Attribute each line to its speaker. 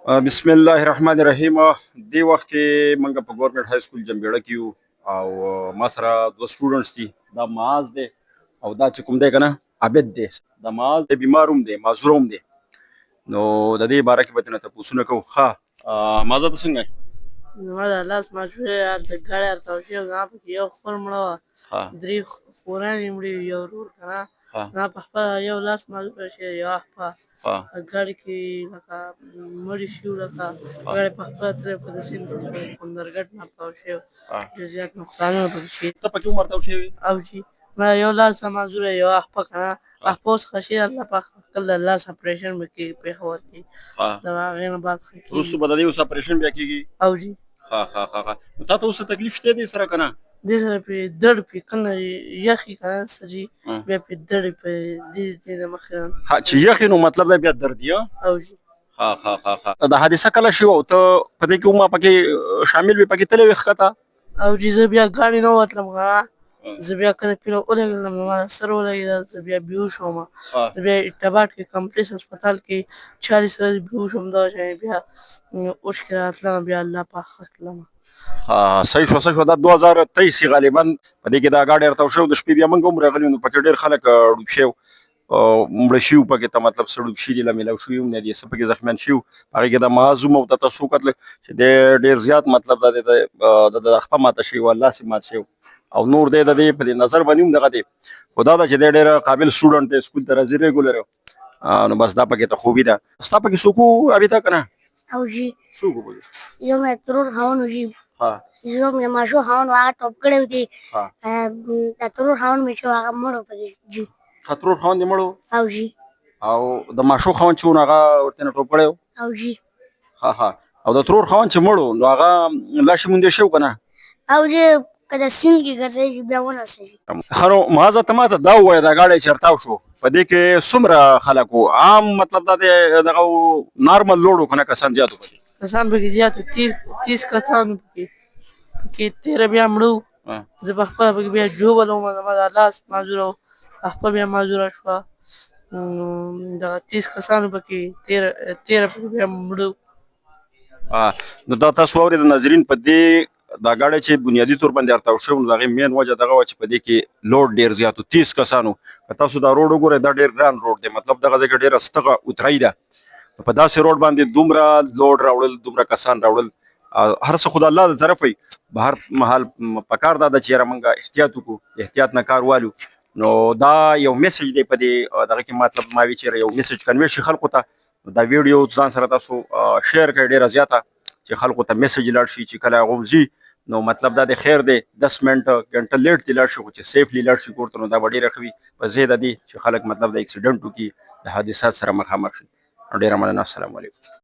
Speaker 1: بسم الله الرحمن الرحیم. دی وخت کې منګه په ګورنمنت های سکول جنبیړه کې یو او ما سره دوه سټوډنټس دي. دا معاذ دی او دا چې کوم دی که نه عابد دی. دا معاذ دی بیمار هم دی معذور هم دی، نو د دې باره کې به ترنه تپوسونه کوو. ښه معاذ ته څنګه یې؟
Speaker 2: زما د لاس ماشوره هلته ګاډی هلته وشوې زما پکې یو خور مړه وه، درې خورانې مړې وې، یو ورور که نه. زما په خپله یو لاس معذوره شوی، یوه خوا ګاډي کې لکه مړي شوي، لکه ګاډي په خپله تللی په د سیند په کندرګټ نه پاو شوی، ډېر زیات نقصانونه پکې شوي.
Speaker 1: ته پکې عمر تاو شوی
Speaker 2: او جي ما یو لاس ته معذوره، یوه خپه که نه. خپه اوس ښه شوې، الله پاک خپل د لاس اپرېشن به کېږي پېښور کې، د هغې نه بعد ښه کېږي.
Speaker 1: وروسته به د دې اوس اپرېشن بیا کېږي؟
Speaker 2: او جي
Speaker 1: نو تا ته اوس تکلیف شته دې سره که نه؟
Speaker 2: دې سره پرې دړ پرې کله یخې که نه سري، بیا پرې دړې په دې نه مخکې نه.
Speaker 1: چې یخې نو مطلب دی بیا درد دی.
Speaker 2: او جي
Speaker 1: دا حادثه کله شوه او ته په دې کې ما پکې شامل وې، پکې تللی وې ښکته؟
Speaker 2: او جي زه بیا ګاډي نه وتلم که نه، زه بیا کله پیله ولګېدلم نو ما سر ولګېده، زه بیا بیهوش وم. زه بیا ارتباط کې کمپلیکس هسپتال کې 40 ورځې بیهوش وم، دغه شی بیا اوښ کې راتلم، بیا الله پاک ښه کړلم.
Speaker 1: صحیح شو. دا 2023 غالبا په دې کې دا ګاډی راته وشو، د شپې بیا موږ هم راغلي وو، نو پکې ډېر خلک ډوب شوي مړه شوي پکې، ته مطلب څه ډوب شوي دي، لا میلاو شوي هم نه دي، څه پکې زخمیان شوي. هغې کې د معاذ هم او ته تاسو وکتله چې دی ډېر زیات مطلب د خپه ماته شوي وه، لاس یې مات شوی او نور دی د دې په دې نظر باندې هم دغه دی، خو دا ده چې دی ډېر قابل سټوډنټ دی، سکول ته راځي ریګولر، نو بس دا پکې ته خوبي ده. ستا پکې څوک وو عابده که نه؟
Speaker 3: او جي
Speaker 1: څوک وو پکې؟
Speaker 3: یو مې ترور خاوند و جي، یو مې ماشو خاوند و، هغه ټوپ کړی و دي. د ترور خاوند مې چې و هغه مړ و پکې جي.
Speaker 1: ترور خاوند یې مړ و؟
Speaker 3: او جي
Speaker 1: او د ماشو خاوند چې و نو هغه ورته نه ټوپ کړی و؟
Speaker 3: او جي
Speaker 1: او د ترور خاوند چې مړ و نو هغه لاش یې موندې شوی که نه؟
Speaker 3: او جي که د سیند کې ګرځېږي بیا ونڅېږي.
Speaker 1: ښه نو معاذ ته ماته دا ووایه، دا ګاډی چې راتاو شو په دې کې څومره خلک وو؟ عام مطلب دا دی دغه نارمل لوډ و که نه کسان زیات وو پکې؟
Speaker 2: کسان پکې زیات وو، 30 کسان وو پکې 13 بیا مړه وو. زه په خپله پکې بیا جوبل وم، زما دا لاس معذوره و، خپه بیا معذوره شوه، دغه 30 کسان وو پکې 13 پکې بیا مړه وو.
Speaker 1: نو دا تاسو واورېد ناظرین، په دې دا ګاډی چې بنیادي طور باندې راتاو شوی نو د هغې مین وجه دغه وه چې په دې کې لوډ ډېر زیات و، 30 کسانو. که تاسو دا روډ وګورئ دا ډېر ګران روډ دی، مطلب دغه ځای کې ډېره ستغه اترایي ده، په داسې روډ باندې دومره لوډ راوړل، دومره کسان راوړل، هر څه خو د الله د طرفه وي. به هر مهال پکار دا ده چې یاره موږ احتیاط وکړو، احتیاط نه کار والو. نو دا یو میسج دی په دې دغه کې، مطلب ما وی چې یو میسج کنوی شي خلکو ته، دا ویډیو ځان سره تاسو شیر کړئ ډېره زیاته، چې خلکو ته میسج لاړ شي چې کله هغه وځي نو مطلب دا د خیر دی 10 منټه ګنټه لیټ دی لاړ شي، خو چې سیفلی لاړ شي کور ته، نو دا به ډېره ښه وي په ځای د دې چې خلک مطلب د اکسیډنټ وکړي، د حادثات سره مخامخ شي. ډېره مننه، السلام علیکم.